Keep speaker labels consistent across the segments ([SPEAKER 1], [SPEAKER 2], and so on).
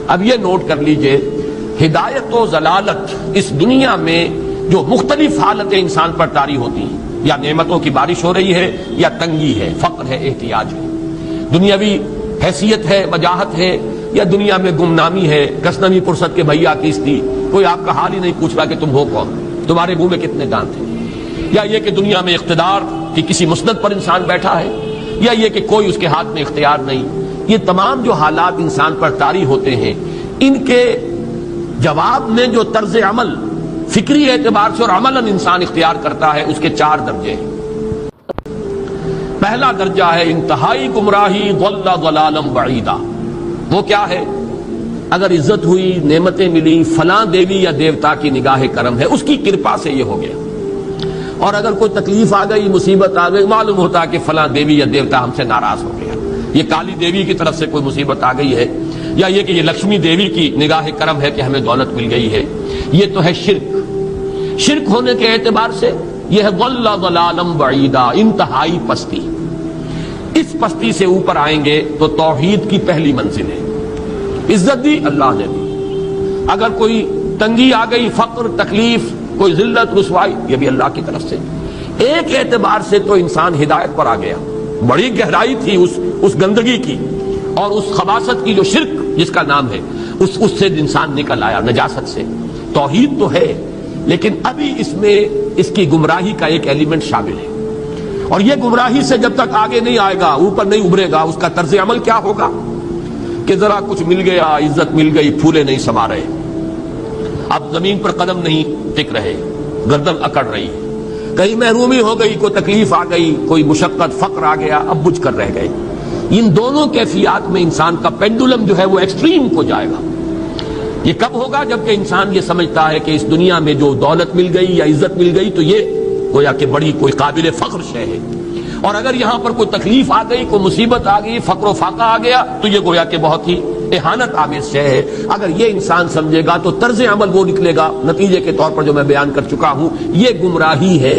[SPEAKER 1] اب یہ نوٹ کر لیجئے، ہدایت و ضلالت اس دنیا میں جو مختلف حالتیں انسان پر طاری ہوتی ہیں، یا نعمتوں کی بارش ہو رہی ہے، یا تنگی ہے، فقر ہے، احتیاج ہے، دنیاوی حیثیت ہے، وجاہت ہے، یا دنیا میں گمنامی ہے، کسنوی پرست کے بھیا کیس تھی، کوئی آپ کا حال ہی نہیں پوچھ رہا کہ تم ہو کون، تمہارے منہ میں کتنے دانت ہیں، یا یہ کہ دنیا میں اقتدار کی کسی مسند پر انسان بیٹھا ہے، یا یہ کہ کوئی اس کے ہاتھ میں اختیار نہیں، یہ تمام جو حالات انسان پر طاری ہوتے ہیں، ان کے جواب میں جو طرز عمل فکری اعتبار سے اور عملاً انسان اختیار کرتا ہے، اس کے 4 درجے ہیں۔ پہلا درجہ ہے انتہائی گمراہی، ضل ضلالا بعیدا۔ وہ کیا ہے؟ اگر عزت ہوئی، نعمتیں ملی، فلاں دیوی یا دیوتا کی نگاہ کرم ہے، اس کی کرپا سے یہ ہو گیا، اور اگر کوئی تکلیف آ گئی، مصیبت آ گئی، معلوم ہوتا ہے کہ فلاں دیوی یا دیوتا ہم سے ناراض ہو گیا، یہ کالی دیوی کی طرف سے کوئی مصیبت آ گئی ہے، یا یہ کہ یہ لکشمی دیوی کی نگاہ کرم ہے کہ ہمیں دولت مل گئی ہے۔ یہ تو ہے شرک۔ شرک ہونے کے اعتبار سے یہ ہے ضل ضلالا بعیدا، انتہائی پستی۔ اس پستی سے اوپر آئیں گے تو توحید کی پہلی منزل ہے۔ عزت دی اللہ نے دی، اگر کوئی تنگی آ گئی، فقر، تکلیف، کوئی ذلت، رسوائی، یہ بھی اللہ کی طرف سے۔ ایک اعتبار سے تو انسان ہدایت پر آ گیا، بڑی گہرائی تھی اس گندگی کی اور اس خباثت کی جو شرک جس کا نام ہے، اس سے انسان نکل آیا، نجاست سے۔ توحید تو ہے، لیکن ابھی اس میں اس کی گمراہی کا ایک ایلیمنٹ شامل ہے، اور یہ گمراہی سے جب تک آگے نہیں آئے گا، اوپر نہیں ابھرے گا، اس کا طرز عمل کیا ہوگا کہ ذرا کچھ مل گیا، عزت مل گئی، پھولے نہیں سما رہے، اب زمین پر قدم نہیں ٹک رہے، گردن اکڑ رہی، کہیں محرومی ہو گئی، کوئی تکلیف آ گئی، کوئی مشقت، فقر آ گیا، اب بجھ کر رہ گئے۔ ان دونوں کیفیات میں انسان کا پینڈولم جو ہے وہ ایکسٹریم کو جائے گا۔ یہ کب ہوگا؟ جبکہ انسان یہ سمجھتا ہے کہ اس دنیا میں جو دولت مل گئی یا عزت مل گئی تو یہ گویا کہ بڑی کوئی قابل فخر شے ہے، اور اگر یہاں پر کوئی تکلیف آ گئی، کوئی مصیبت آ گئی، فقر و فاقہ آ گیا تو یہ گویا کہ بہت ہی اہانت آمیز شے ہے۔ اگر یہ انسان سمجھے گا تو طرز عمل وہ نکلے گا، نتیجے کے طور پر جو میں بیان کر چکا ہوں، یہ گمراہی ہے۔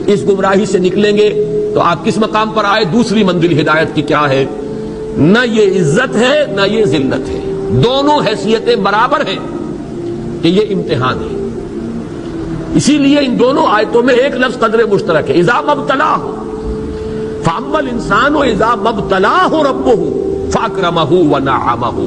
[SPEAKER 1] اس گمراہی سے نکلیں گے تو آپ کس مقام پر آئے؟ دوسری منزل ہدایت کی کیا ہے؟ نہ یہ عزت ہے نہ یہ ذلت ہے، دونوں حیثیتیں برابر ہیں کہ یہ امتحان ہے۔ اسی لیے ان دونوں آیتوں میں ایک لفظ قدر مشترک ہے، اذا مبتلاہ فاما الانسان اذا مبتلاہ ربہ فاکرمہ ونعمہ۔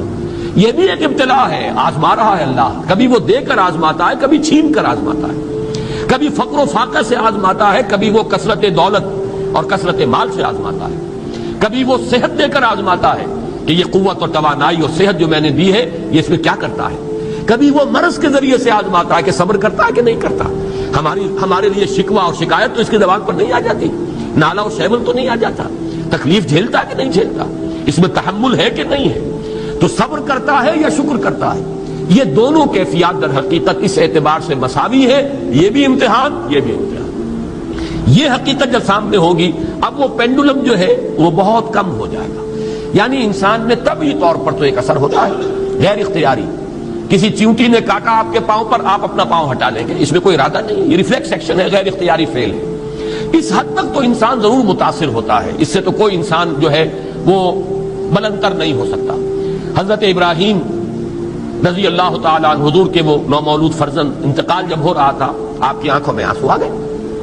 [SPEAKER 1] یہ بھی ایک ابتلا ہے، آزما رہا ہے اللہ، کبھی وہ دے کر آزماتا ہے، کبھی چھین کر آزماتا ہے، کبھی فقر و فاقہ سے آزماتا ہے، کبھی وہ کثرت دولت اور کثرت مال سے آزماتا ہے، کبھی وہ صحت دے کر آزماتا ہے کہ یہ قوت اور توانائی اور صحت جو میں نے دی ہے یہ اس میں کیا کرتا ہے، کبھی وہ مرض کے ذریعے سے آزماتا ہے کہ صبر کرتا ہے کہ نہیں کرتا۔ ہمارے لیے شکوہ اور شکایت تو اس کی زبان پر نہیں آ جاتی، نالا اور شیون تو نہیں آ جاتا، تکلیف جھیلتا کہ نہیں جھیلتا، اس میں تحمل ہے کہ نہیں ہے، تو صبر کرتا ہے یا شکر کرتا ہے۔ یہ دونوں کیفیات در حقیقت اس اعتبار سے مساوی ہے، یہ بھی امتحان، یہ بھی امتحان۔ یہ حقیقت جب سامنے ہوگی اب وہ پینڈولم جو ہے وہ بہت کم ہو جائے گا، یعنی انسان میں طبعی طور پر تو ایک اثر ہوتا ہے غیر اختیاری، کسی چیونٹی نے کاٹا آپ کے پاؤں پر، آپ اپنا پاؤں ہٹا لیں گے، اس میں کوئی ارادہ نہیں، یہ ریفلیکس ایکشن ہے، غیر اختیاری فعل ہے۔ اس حد تک تو انسان ضرور متاثر ہوتا ہے، اس سے تو کوئی انسان جو ہے وہ بلند تر نہیں ہو سکتا۔ حضرت ابراہیم رضی اللہ تعالیٰ عنہ، حضور کے وہ نومولود فرزند، انتقال جب ہو رہا تھا آپ کی آنکھوں میں آنسو آ گئے۔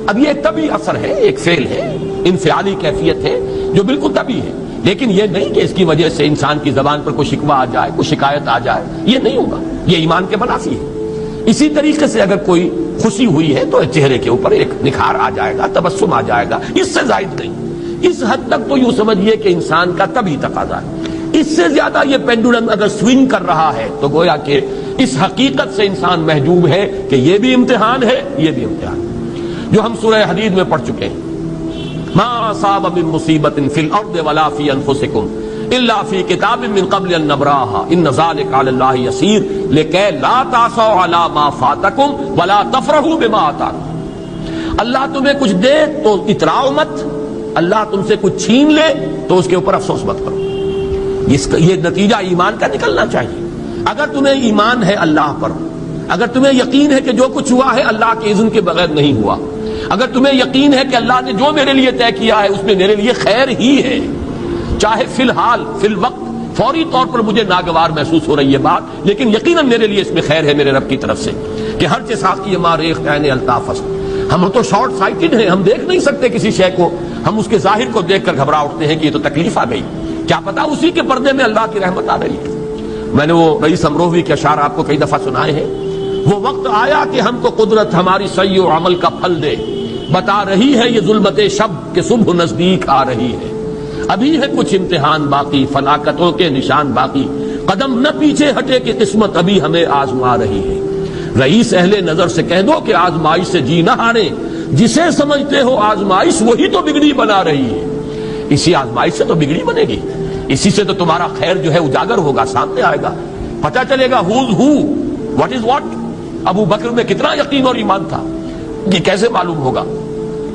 [SPEAKER 1] اب یہ طبعی اثر ہے، ایک فعل ہے، انفعالی کیفیت ہے جو بالکل طبعی ہے، لیکن یہ نہیں کہ اس کی وجہ سے انسان کی زبان پر کوئی شکوہ آ جائے، کوئی شکایت آ جائے، یہ نہیں ہوگا، یہ ایمان کے منافی ہے۔ اسی طریقے سے اگر کوئی خوشی ہوئی ہے تو چہرے کے اوپر ایک نکھار آ جائے گا، تبسم آ جائے گا، اس سے زائد نہیں۔ اس حد تک تو یوں سمجھیے کہ انسان کا طبعی تقاضا ہے۔ اس سے زیادہ یہ پینڈولم اگر سوئنگ کر رہا ہے تو گویا کہ اس حقیقت سے انسان محجوب ہے کہ یہ بھی امتحان ہے، یہ بھی امتحان ہے، جو ہم سورہ حدید میں پڑھ چکے ہیں۔ ما اصاب من مصیبت فی الارض ولا فی انفسکم الا فی کتاب من قبل ان نبراها ان ذلک علی اللہ یسیر لکی لا تعصوا علی ما فاتکم ولا تفرحوا بما آتاکم۔ اللہ تمہیں کچھ دے تو اتراؤ مت، اللہ تم سے کچھ چھین لے تو اس کے اوپر افسوس مت کرو۔ یہ نتیجہ ایمان کا نکلنا چاہیے۔ اگر تمہیں ایمان ہے اللہ پر، اگر تمہیں یقین ہے کہ جو کچھ ہوا ہے اللہ کے اذن کے بغیر نہیں ہوا، اگر تمہیں یقین ہے کہ اللہ نے جو میرے لیے طے کیا ہے اس میں میرے لیے خیر ہی ہے، چاہے فی الحال، فی الوقت، فوری طور پر مجھے ناگوار محسوس ہو رہی ہے بات، لیکن یقیناً میرے لیے اس میں خیر ہے میرے رب کی طرف سے کہ ہر چیز کی ماریخ عین الطاف است۔ ہم تو شارٹ سائٹڈ ہیں، ہم دیکھ نہیں سکتے کسی شے کو، ہم اس کے ظاہر کو دیکھ کر گھبرا اٹھتے ہیں کہ یہ تو تکلیف آ گئی، کیا پتا اسی کے پردے میں اللہ کی رحمت آ رہی ہے۔ میں نے وہ رئیس امروہوی کے اشعار آپ کو کئی دفعہ سنائے ہیں۔ وہ وقت آیا کہ ہم کو قدرت ہماری سعی و عمل کا پھل دے، بتا رہی ہے یہ ظلمت شب کہ صبح نزدیک آ رہی ہے۔ ابھی ہے کچھ امتحان باقی، فلاکتوں کے نشان باقی، قدم نہ پیچھے ہٹے کہ قسمت ابھی ہمیں آزما رہی ہے۔ رئیس اہل نظر سے کہہ دو کہ آزمائش سے جی نہ ہارے، جسے سمجھتے ہو آزمائش وہی تو بگڑی بنا رہی ہے۔ اسی آزمائش سے تو بگڑی بنے گی، اسی سے تو تمہارا خیر جو ہے اجاگر ہوگا، سامنے آئے گا، پتہ چلے گا who's who, what is what۔ ابو بکر میں کتنا یقین اور ایمان تھا، یہ کیسے معلوم ہوگا؟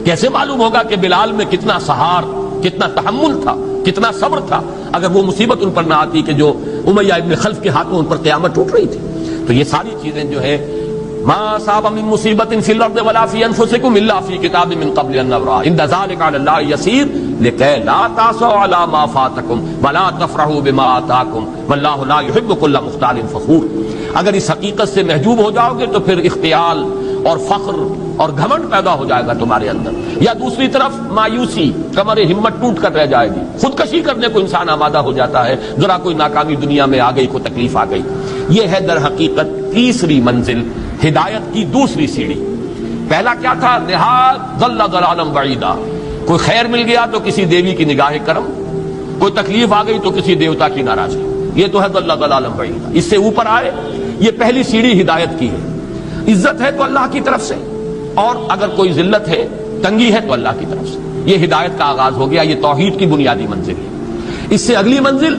[SPEAKER 1] کیسے معلوم ہوگا کہ بلال میں کتنا سہار، کتنا تحمل تھا، کتنا صبر تھا، اگر وہ مصیبت ان پر نہ آتی کہ جو امیہ ابن خلف کے ہاتھوں ان پر قیامت ٹوٹ رہی تھی۔ تو یہ ساری چیزیں جو ہے ما اصاب من مصیبت فی الارض ولا فی انفسکم الا فی کتاب من قبل ان نبرأ ان ذلک علی اللہ یسیر لکی لا تأسوا علی ما فاتکم ولا تفرحوا بما آتاکم واللہ لا یحب کل مختال فخور۔ اگر اس حقیقت سے محجوب ہو جاؤ گے تو پھر اختیال اور فخر اور گھمنڈ پیدا ہو جائے گا تمہارے اندر، یا دوسری طرف مایوسی، کمر ہمت ٹوٹ کر رہ جائے گی، خودکشی کرنے کو انسان آمادہ ہو جاتا ہے، ذرا کوئی ناکامی دنیا میں آ گئی، کوئی تکلیف آ گئی۔ یہ ہے در حقیقت تیسری منزل، ہدایت کی دوسری سیڑھی۔ پہلا کیا تھا؟ نہایت ضل ضلالا بعیدا، کوئی خیر مل گیا تو کسی دیوی کی نگاہ کرم، کوئی تکلیف آ گئی تو کسی دیوتا کی ناراضگی، یہ تو ہے ضل ضلالا بعیدا۔ اس سے اوپر آئے، یہ پہلی سیڑھی ہدایت کی ہے۔ عزت ہے تو اللہ کی طرف سے، اور اگر کوئی ذلت ہے، تنگی ہے تو اللہ کی طرف سے، یہ ہدایت کا آغاز ہو گیا۔ یہ توحید کی بنیادی منزل ہے۔ اس سے اگلی منزل،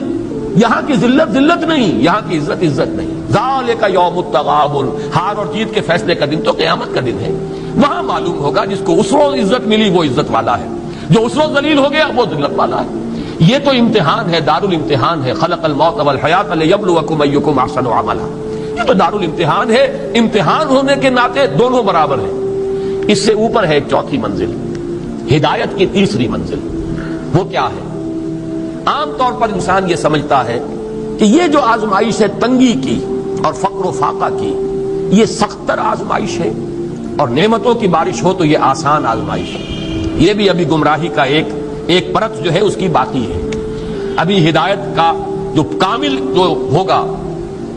[SPEAKER 1] یہاں کی ذلت ذلت نہیں، یہاں کی عزت عزت نہیں۔ ذالک یوم التغابن، ہار اور جیت کے فیصلے کا دن تو قیامت کا دن ہے۔ وہاں معلوم ہوگا جس کو اس روز عزت ملی وہ عزت والا ہے، جو اس روز ذلیل ہو گیا وہ ذلت والا ہے۔ یہ تو امتحان ہے، دارالامتحان ہے۔ خلق الموت والحیات لیبلوکم ایکم احسن عملا، یہ تو دارالامتحان ہے۔ امتحان ہونے کے ناطے دونوں برابر ہیں۔ اس سے اوپر ہے ایک چوتھی منزل، ہدایت کی تیسری منزل۔ وہ کیا ہے؟ عام طور پر انسان یہ سمجھتا ہے کہ یہ جو آزمائش ہے تنگی کی اور فقر و فاقہ کی، یہ سخت تر آزمائش ہے، اور نعمتوں کی بارش ہو تو یہ آسان آزمائش ہے۔ یہ بھی ابھی گمراہی کا ایک پرت جو ہے اس کی باقی ہے۔ ابھی ہدایت کا جو کامل جو ہوگا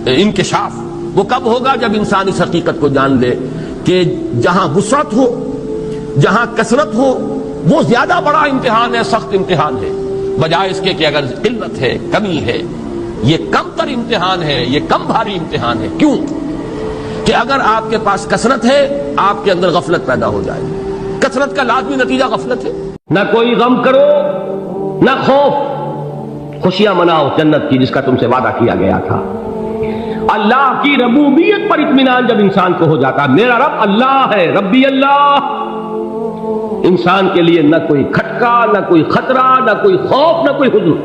[SPEAKER 1] انکشاف، وہ کب ہوگا؟ جب انسان اس حقیقت کو جان لے کہ جہاں وسعت ہو، جہاں کثرت ہو، وہ زیادہ بڑا امتحان ہے، سخت امتحان ہے، بجائے اس کے کہ اگر قلت ہے، کمی ہے، یہ کم تر امتحان ہے، یہ کم بھاری امتحان ہے۔ کیوں؟ کہ اگر آپ کے پاس کثرت ہے، آپ کے اندر غفلت پیدا ہو جائے گی۔ کثرت کا لازمی نتیجہ غفلت ہے۔ نہ کوئی غم کرو، نہ خوف، خوشیاں مناؤ جنت کی جس کا تم سے وعدہ کیا گیا تھا۔ اللہ کی ربوبیت پر اطمینان جب انسان کو ہو جاتا، میرا رب اللہ ہے، ربی اللہ، انسان کے لیے نہ کوئی کھٹکا، نہ کوئی خطرہ، نہ کوئی خوف، نہ کوئی حزن۔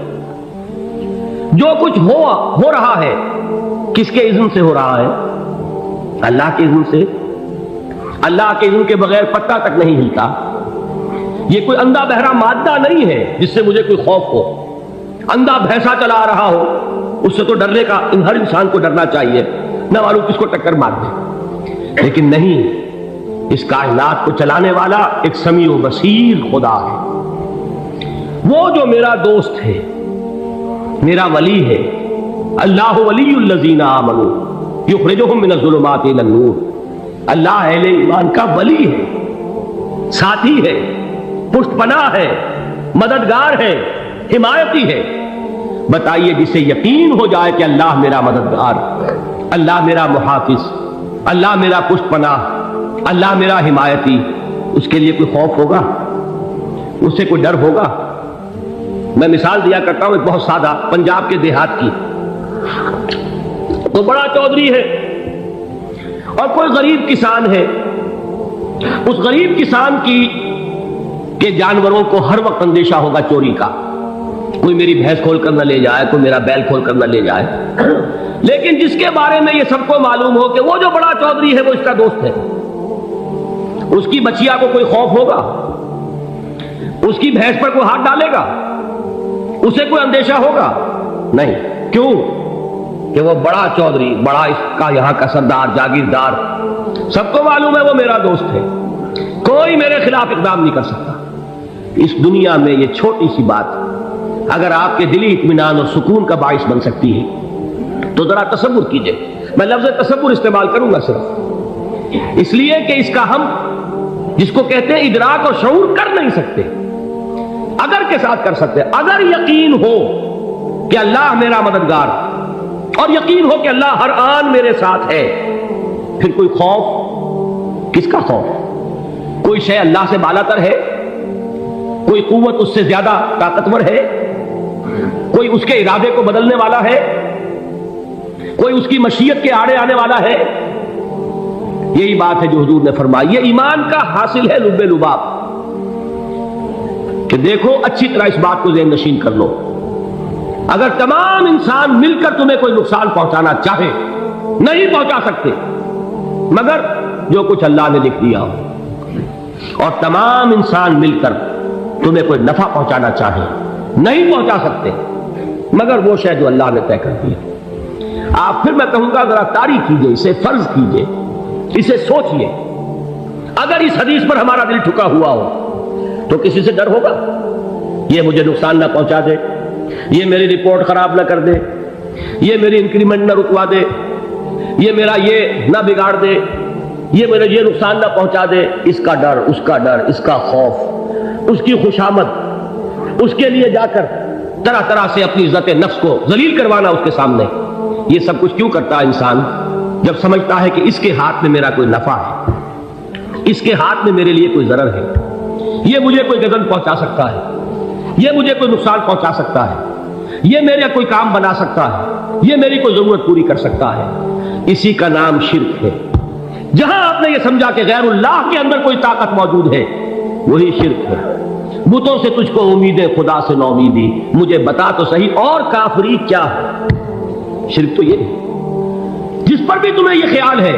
[SPEAKER 1] جو کچھ ہو رہا ہے کس کے اذن سے ہو رہا ہے؟ اللہ کے اذن سے۔ اللہ کے اذن کے بغیر پتہ تک نہیں ہلتا۔ یہ کوئی اندھا بہرا مادہ نہیں ہے جس سے مجھے کوئی خوف ہو۔ اندھا بھینسا چلا رہا ہو، اس سے تو ڈرنے کا ہر انسان کو ڈرنا چاہیے، نہ معلوم کس کو ٹکر مار دے۔ لیکن نہیں، اس کائنات کو چلانے والا ایک سمیع و بصیر خدا ہے۔ وہ جو میرا دوست ہے، میرا ولی ہے، اللہ ولی الذین آمنوا یخرجہم من الظلمات الی النور۔ اللہ اہل ایمان کا ولی ہے، ساتھی ہے، پشت پناہ ہے، مددگار ہے، حمایتی ہے۔ بتائیے جسے یقین ہو جائے کہ اللہ میرا مددگار، اللہ میرا محافظ، اللہ میرا پشت پناہ، اللہ میرا حمایتی، اس کے لیے کوئی خوف ہوگا؟ اس سے کوئی ڈر ہوگا؟ میں مثال دیا کرتا ہوں ایک بہت سادہ، پنجاب کے دیہات کی۔ تو بڑا چودھری ہے اور کوئی غریب کسان ہے۔ اس غریب کسان کی کہ جانوروں کو ہر وقت اندیشہ ہوگا چوری کا، کوئی میری بھینس کھول کر نہ لے جائے، کوئی میرا بیل کھول کر نہ لے جائے۔ لیکن جس کے بارے میں یہ سب کو معلوم ہو کہ وہ جو بڑا چودھری ہے وہ اس کا دوست ہے، اس کی بچیا کو کوئی خوف ہوگا؟ اس کی بھینس پر کوئی ہاتھ ڈالے گا؟ اسے کوئی اندیشہ ہوگا؟ نہیں۔ کیوں؟ کہ وہ بڑا چودھری، بڑا اس کا یہاں کا سردار، جاگیردار، سب کو معلوم ہے وہ میرا دوست ہے، کوئی میرے خلاف اقدام نہیں کر سکتا۔ اس دنیا میں یہ چھوٹی سی بات اگر آپ کے دلی اطمینان اور سکون کا باعث بن سکتی ہے تو ذرا تصور کیجئے۔ میں لفظ تصور استعمال کروں گا صرف اس لیے کہ اس کا ہم جس کو کہتے ہیں ادراک اور شعور کر نہیں سکتے، اگر کے ساتھ کر سکتے۔ اگر یقین ہو کہ اللہ میرا مددگار اور یقین ہو کہ اللہ ہر آن میرے ساتھ ہے، پھر کوئی خوف؟ کس کا خوف؟ کوئی شے اللہ سے بالا تر ہے؟ کوئی قوت اس سے زیادہ طاقتور ہے؟ کوئی اس کے ارادے کو بدلنے والا ہے؟ کوئی اس کی مشیت کے آڑے آنے والا ہے؟ یہی بات ہے جو حضور نے فرمائی۔ یہ ایمان کا حاصل ہے لب لباب، کہ دیکھو اچھی طرح اس بات کو ذہن نشین کر لو، اگر تمام انسان مل کر تمہیں کوئی نقصان پہنچانا چاہے نہیں پہنچا سکتے مگر جو کچھ اللہ نے لکھ دیا ہو، اور تمام انسان مل کر تمہیں کوئی نفع پہنچانا چاہے نہیں پہنچا سکتے مگر وہ شے جو اللہ نے طے کر دی۔ آپ پھر میں کہوں گا ذرا تاریخ کیجئے، اسے فرض کیجئے، اسے سوچئے، اگر اس حدیث پر ہمارا دل ٹھکا ہوا ہو تو کسی سے ڈر ہوگا؟ یہ مجھے نقصان نہ پہنچا دے، یہ میری رپورٹ خراب نہ کر دے، یہ میری انکریمنٹ نہ رکوا دے، یہ میرا یہ نہ بگاڑ دے، یہ میرا یہ نقصان نہ پہنچا دے۔ اس کا ڈر، اس کا ڈر، اس کا خوف، اس کی خوشامد، اس کے لیے جا کر طرح طرح سے اپنی عزت نفس کو ذلیل کروانا اس کے سامنے، یہ سب کچھ کیوں کرتا ہے انسان؟ جب سمجھتا ہے کہ اس کے ہاتھ میں میرا کوئی نفع ہے، اس کے ہاتھ میں میرے لیے کوئی ضرر ہے، یہ مجھے کوئی گزن پہنچا سکتا ہے، یہ مجھے کوئی نقصان پہنچا سکتا ہے، یہ میرا کوئی کام بنا سکتا ہے، یہ میری کوئی ضرورت پوری کر سکتا ہے، اسی کا نام شرک ہے۔ جہاں آپ نے یہ سمجھا کہ غیر اللہ کے اندر کوئی طاقت موجود ہے وہی شرک ہے۔ بتوں سے تجھ کو امیدیں، خدا سے نو امیدی، مجھے بتا تو صحیح اور کافری کیا ہے؟ شرک تو یہ ہے جس پر بھی تمہیں یہ خیال ہے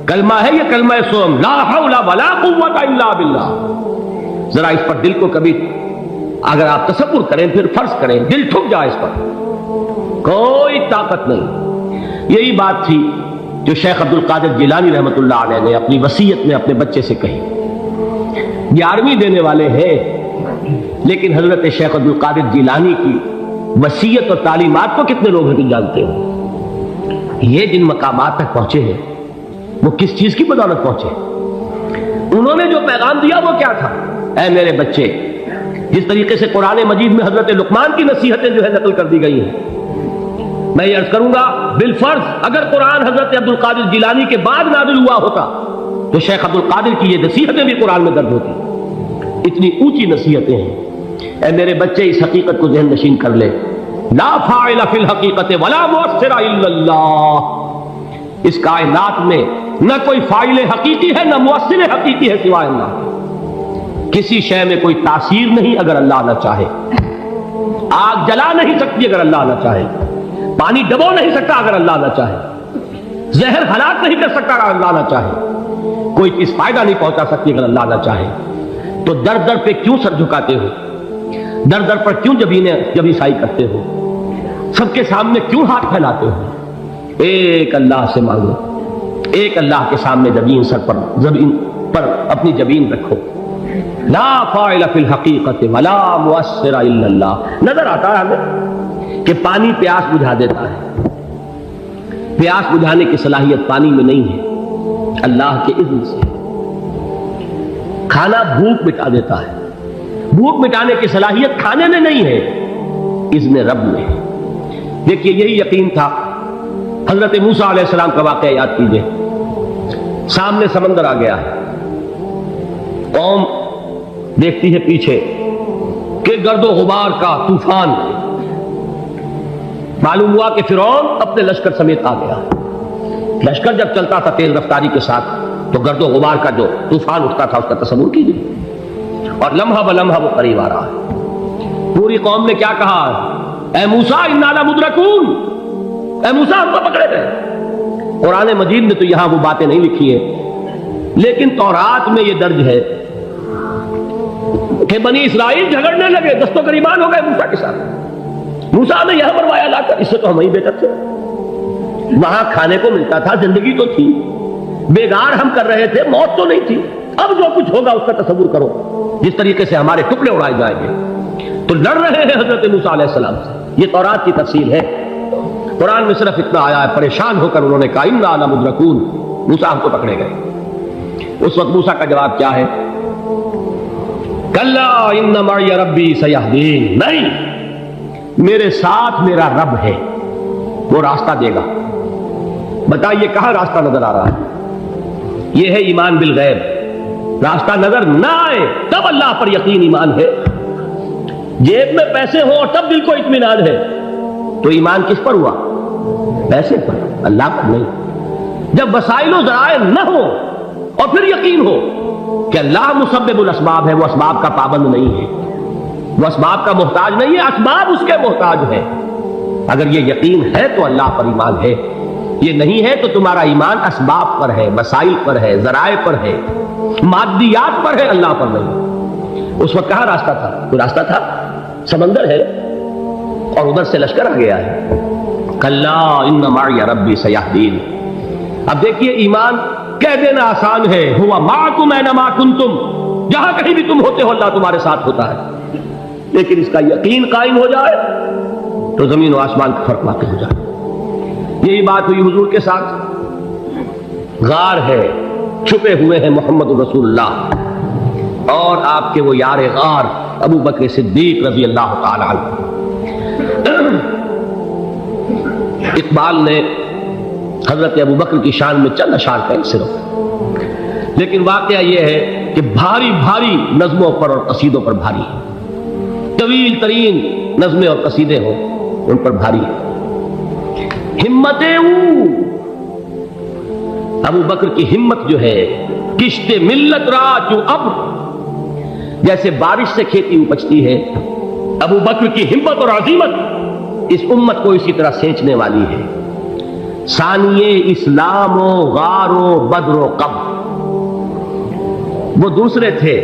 [SPEAKER 1] کلمہ ہے، یہ کلمہ سوم لا حول ولا قوت الا باللہ، ذرا اس پر دل کو کبھی اگر آپ تصور کریں، پھر فرض کریں، دل ٹھک جائے اس پر، کوئی طاقت نہیں۔ یہی بات تھی جو شیخ عبد القادر جیلانی رحمۃ اللہ علیہ نے اپنی وصیت میں اپنے بچے سے کہی۔ 11ویں دینے والے ہیں لیکن حضرت شیخ عبد القادر جیلانی کی وصیت اور تعلیمات کو کتنے لوگ نہیں جانتے ہو؟ یہ جن مقامات تک پہنچے ہیں وہ کس چیز کی بدولت پہنچے؟ انہوں نے جو پیغام دیا وہ کیا تھا؟ اے میرے بچے، جس طریقے سے قرآن مجید میں حضرت لقمان کی نصیحتیں جو ہے نقل کر دی گئی ہیں، میں یہ عرض کروں گا بالفرض اگر قرآن حضرت عبد القادر جیلانی کے بعد نازل ہوا ہوتا تو شیخ عبد القادر کی یہ نصیحتیں بھی قرآن میں درج ہوتی۔ اتنی اونچی نصیحتیں ہیں۔ اے میرے بچے، اس حقیقت کو ذہن نشین کر لے، لا فاعل فی الحقیقت ولا مؤثر الا اللہ، اس کائنات میں نہ کوئی فاعل حقیقی ہے نہ مؤثر حقیقی ہے سوائے اللہ۔ کسی شے میں کوئی تاثیر نہیں اگر اللہ نہ چاہے، آگ جلا نہیں سکتی اگر اللہ نہ چاہے، پانی ڈبو نہیں سکتا اگر اللہ نہ چاہے، زہر ہلاک نہیں کر سکتا اگر اللہ نہ چاہے، کوئی چیز فائدہ نہیں پہنچا سکتی اگر اللہ نہ چاہے۔ تو در در پہ کیوں سر جھکاتے ہو؟ در در پر کیوں جبیں سائی کرتے ہو؟ سب کے سامنے کیوں ہاتھ پھیلاتے ہو؟ ایک اللہ سے مانگو، ایک اللہ کے سامنے زمین پر اپنی جبین رکھو۔ لا فاعل فی الحقیقت ولا مؤثر الا اللہ۔ نظر آتا ہے ہمیں کہ پانی پیاس بجھا دیتا ہے، پیاس بجھانے کی صلاحیت پانی میں نہیں ہے، اللہ کے اذن سے۔ کھانا بھوک مٹا دیتا ہے، بھوک مٹانے کی صلاحیت کھانے میں نہیں ہے، اذن رب میں۔ دیکھیے یہی یقین تھا حضرت موسیٰ علیہ السلام کا واقعہ یاد کیجئے۔ سامنے سمندر آ گیا ہے، قوم دیکھتی ہے پیچھے کہ گرد و غبار کا طوفان، معلوم ہوا کہ فرعون اپنے لشکر سمیت آ گیا۔ لشکر جب چلتا تھا تیز رفتاری کے ساتھ تو گرد و غبار کا جو طوفان اٹھتا تھا اس کا تصور کیجیے، اور لمحہ بلمحہ وہ قریب آ رہا ہے۔ پوری قوم نے کیا کہا؟ اے موسیٰ انا لمدرکون، اے موسیٰ ہم کو پکڑے گئے۔ قرآن مجید میں تو یہاں وہ باتیں نہیں لکھی ہیں، لیکن تورات میں یہ درج ہے کہ بنی اسرائیل جھگڑنے لگے، دست و گریبان ہو گئے موسیٰ کے ساتھ۔ موسیٰ نے یہاں مروایا لا کر، اس سے تو ہم وہیں بہتر تھے، وہاں کھانے کو ملتا تھا، زندگی تو تھی، بیگار ہم کر رہے تھے، موت تو نہیں تھی۔ اب جو کچھ ہوگا اس کا تصور کرو، جس طریقے سے ہمارے ٹکڑے اڑائے جائیں گے۔ تو لڑ رہے ہیں حضرت موسیٰ علیہ السلام سے، یہ تورات کی تفصیل ہے۔ قرآن میں صرف اتنا آیا ہے، پریشان ہو کر انہوں نے کہا انا لمدرکون، موسیٰ ہم کو پکڑے گئے۔ اس وقت موسیٰ کا جواب کیا ہے؟ کلا ان معی ربی سیہدین، نہیں، میرے ساتھ میرا رب ہے، وہ راستہ دے گا۔ بتائیے کہاں راستہ نظر آ رہا ہے؟ یہ ہے ایمان بالغیب۔ راستہ نظر نہ آئے تب اللہ پر یقین ایمان ہے، جیب میں پیسے ہوں اور تب دل کو اطمینان ہے، تو ایمان کس پر ہوا؟ پیسے پر، اللہ پر نہیں۔ جب وسائل و ذرائع نہ ہو اور پھر یقین ہو کہ اللہ مسبب الاسباب ہے، وہ اسباب کا پابند نہیں ہے، وہ اسباب کا محتاج نہیں ہے، اسباب اس کے محتاج ہے۔ اگر یہ یقین ہے تو اللہ پر ایمان ہے، یہ نہیں ہے تو تمہارا ایمان اسباب پر ہے، وسائل پر ہے، ذرائع پر ہے، مادیات پر ہے، اللہ پر نہیں۔ اس وقت کہاں راستہ تھا؟ کوئی راستہ تھا؟ سمندر ہے اور ادھر سے لشکر آ گیا ہے۔ کلا ان معی ربی سیہدین۔ اب دیکھیے ایمان کہہ دینا آسان ہے، ہوا معکم اینما کنتم، جہاں کہیں بھی تم ہوتے ہو اللہ تمہارے ساتھ ہوتا ہے، لیکن اس کا یقین قائم ہو جائے تو زمین و آسمان کا فرق واقع ہو جائے۔ یہی بات ہوئی حضور کے ساتھ۔ غار ہے، چھپے ہوئے ہیں محمد رسول اللہ اور آپ کے وہ یار غار ابو بکر صدیق رضی اللہ تعالی عنہ۔ اقبال نے حضرت ابو بکر کی شان میں چند اشعار کہیں صرف، لیکن واقعہ یہ ہے کہ بھاری بھاری نظموں پر اور قصیدوں پر بھاری ہے، طویل ترین نظمیں اور قصیدے ہوں ان پر بھاری ہے۔ ہمتیں ابو بکر کی ہمت جو ہے، کشت ملت را چوں ابر، جیسے بارش سے کھیتی اپجتی ہے، ابو بکر کی ہمت اور عزیمت اس امت کو اسی طرح سینچنے والی ہے۔ ثانیے اسلام و غار و بدر و قبر، وہ دوسرے تھے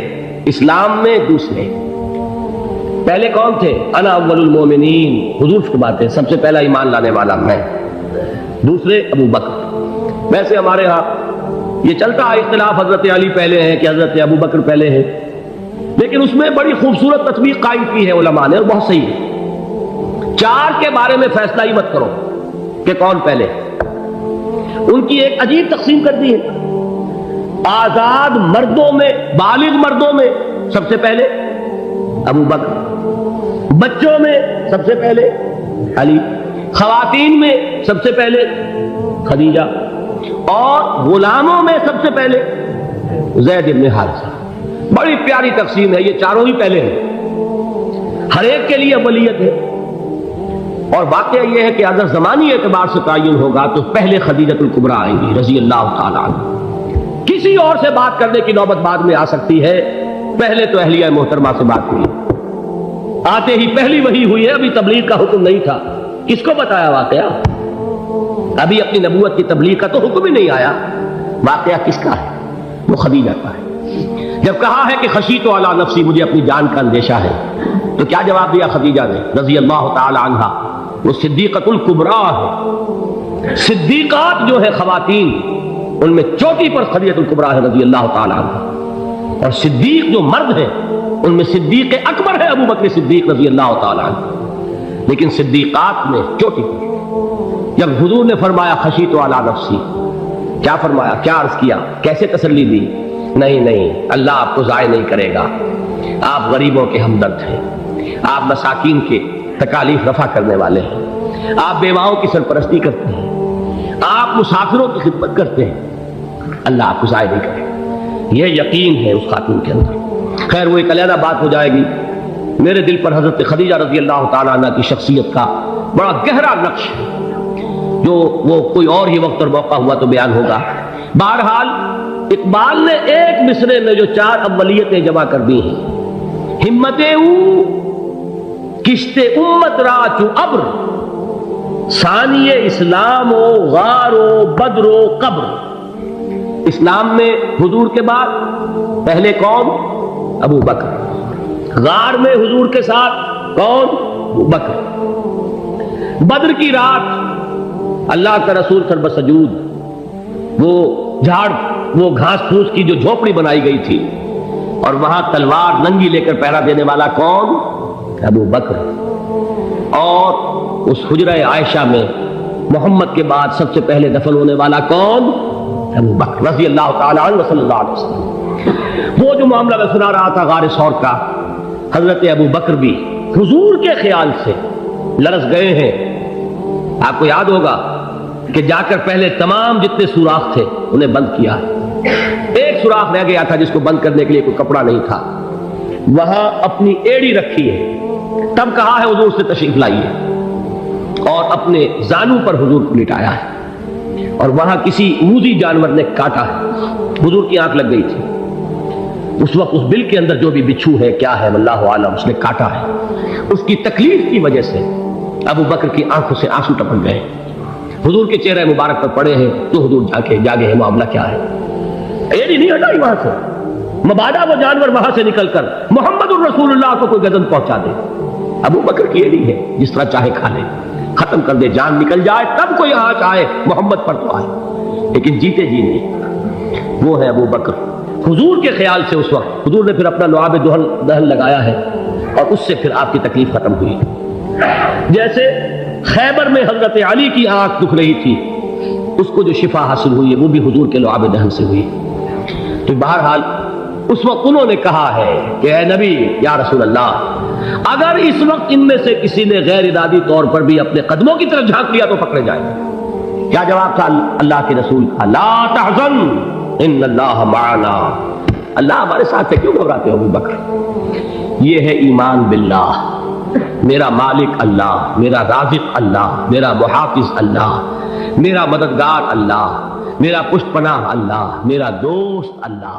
[SPEAKER 1] اسلام میں، دوسرے پہلے کون تھے؟ انا اول المومنین، حضور فرماتے ہیں سب سے پہلا ایمان لانے والا میں، دوسرے ابو بکر۔ ویسے ہمارے ہاں یہ چلتا ہے اختلاف، حضرت علی پہلے ہیں کہ حضرت ابو بکر پہلے ہیں، لیکن اس میں بڑی خوبصورت تطبیق قائم کی ہے علماء نے اور بہت صحیح ہے۔ چار کے بارے میں فیصلہ ہی مت کرو کہ کون پہلے، ان کی ایک عجیب تقسیم کر دی ہے۔ آزاد مردوں میں، بالغ مردوں میں سب سے پہلے ابو بکر، بچوں میں سب سے پہلے علی، خواتین میں سب سے پہلے خدیجہ، اور غلاموں میں سب سے پہلے زید بن حارثہ۔ بڑی پیاری تقسیم ہے، یہ چاروں ہی پہلے ہیں، ہر ایک کے لیے اولیت ہے۔ اور واقعہ یہ ہے کہ اگر زمانی اعتبار سے تعین ہوگا تو پہلے خدیجۃ الکبریٰ آئیں گی رضی اللہ تعالی عنہ، کسی اور سے بات کرنے کی نوبت بعد میں آ سکتی ہے، پہلے تو اہلیہ محترمہ سے بات ہوئی، آتے ہی پہلی وحی ہوئی ہے، ابھی تبلیغ کا حکم نہیں تھا۔ کس کو بتایا واقعہ؟ ابھی اپنی نبوت کی تبلیغ کا تو حکم ہی نہیں آیا، واقعہ کس کا ہے؟ وہ خدیجہ کا ہے۔ جب کہا ہے کہ خشیت علی نفسی، مجھے اپنی جان کا اندیشہ ہے، تو کیا جواب دیا خدیجہ نے رضی اللہ تعالی عنہا؟ وہ صدیقۃ الکبریٰ ہے، صدیقات جو ہے خواتین ان میں چوٹی پر خدیجۃ الکبریٰ ہے رضی اللہ تعالی عنہ، اور صدیق جو مرد ہیں ان میں صدیق اکبر ہے ابو بکر صدیق رضی اللہ تعالی عنہ، لیکن صدیقات میں چوٹی پر۔ جب حضور نے فرمایا خشیت علی نفسی، کیا فرمایا، کیا عرض کیا، کیسے تسلی دی؟ نہیں نہیں، اللہ آپ کو ضائع نہیں کرے گا، آپ غریبوں کے ہمدرد ہیں، آپ مساکین کے تکالیف رفع کرنے والے ہیں، آپ بیواؤں کی سرپرستی کرتے ہیں، آپ مسافروں کی خدمت کرتے ہیں، اللہ آپ کو ضائع نہیں کرے گا۔ یہ یقین ہے اس خاتون کے اندر۔ خیر وہ ایک علیحدہ بات ہو جائے گی۔ میرے دل پر حضرت خدیجہ رضی اللہ تعالیٰ عنہ کی شخصیت کا بڑا گہرا نقش ہے، جو وہ کوئی اور ہی وقت اور موقع ہوا تو بیان ہوگا۔ بہرحال اقبال نے ایک مصرے میں جو چار اولیتیں جمع کر دی ہیں، ہمتیں کشت امت را چو ابر، ثانی اسلام و غار و بدر و قبر۔ اسلام میں حضور کے بعد پہلے کون؟ ابو بکر۔ غار میں حضور کے ساتھ کون؟ ابو بکر۔ بدر کی رات اللہ کا رسول سرب سجود وہ جھاڑ وہ گھاس پھوس کی جو جھوپڑی بنائی گئی تھی اور وہاں تلوار ننگی لے کر پہرا دینے والا کون؟ ابو بکر۔ اور اس حجرہ عائشہ میں محمد کے بعد سب سے پہلے دفن ہونے والا کون؟ ابو بکر رضی اللہ تعالی عنہ صلی اللہ علیہ وسلم۔ وہ جو معاملہ میں سنا رہا تھا غار ثور کا، حضرت ابو بکر بھی حضور کے خیال سے لرز گئے ہیں۔ آپ کو یاد ہوگا کہ جا کر پہلے تمام جتنے سوراخ تھے انہیں بند کیا، ایک سوراخ رہ گیا تھا جس کو بند کرنے کے لیے کوئی کپڑا نہیں تھا، وہاں اپنی ایڑی رکھی ہے، تب کہا ہے حضور سے تشریف لائیے، اور اپنے زانو پر حضور کو لٹایا ہے، اور وہاں کسی موذی جانور نے کاٹا ہے، حضور کی آنکھ لگ گئی تھی، اس وقت اس بل کے اندر جو بھی بچھو ہے کیا ہے واللہ عالم اس نے کاٹا ہے، اس کی تکلیف کی وجہ سے ابو بکر کی آنکھوں سے آنسو ٹپک گئے، حضور کے چہرے مبارک پر پڑے ہیں تو حضور جاگے ہیں، معاملہ کیا ہے؟ ایڑی نہیں ہٹائی وہاں سے، مبادا وہ جانور وہاں سے نکل کر محمد الرسول اللہ کو کوئی گزن پہنچا دے، ابو بکر کی ایڑی ہے، جس طرح چاہے کھا لے، ختم کر دے، جان نکل جائے تب کوئی آنچ آئے محمد پر تو آئے، لیکن جیتے جی نہیں۔ وہ ہے ابو بکر حضور کے خیال سے، اس وقت حضور نے پھر اپنا لعاب دہن لگایا ہے اور اس سے پھر آپ کی تکلیف ختم ہوئی۔ جیسے خیبر میں حضرت علی کی آنکھ دکھ رہی تھی، اس کو جو شفا حاصل ہوئی ہے وہ بھی حضور کے لعاب دہن سے ہوئی۔ تو بہرحال اس وقت انہوں نے کہا ہے کہ اے نبی یا رسول اللہ، اگر اس وقت ان میں سے کسی نے غیر ارادی طور پر بھی اپنے قدموں کی طرف جھانک لیا تو پکڑے جائیں۔ کیا جواب تھا اللہ کے رسول کا؟ لا تحزن ان اللہ معنا، اللہ ہمارے ساتھ ہے، کیوں گھبراتے ہو ابو بکر؟ یہ ہے ایمان باللہ، میرا مالک اللہ، میرا رازق اللہ، میرا محافظ اللہ، میرا مددگار اللہ، میرا پشت پناہ اللہ، میرا دوست اللہ۔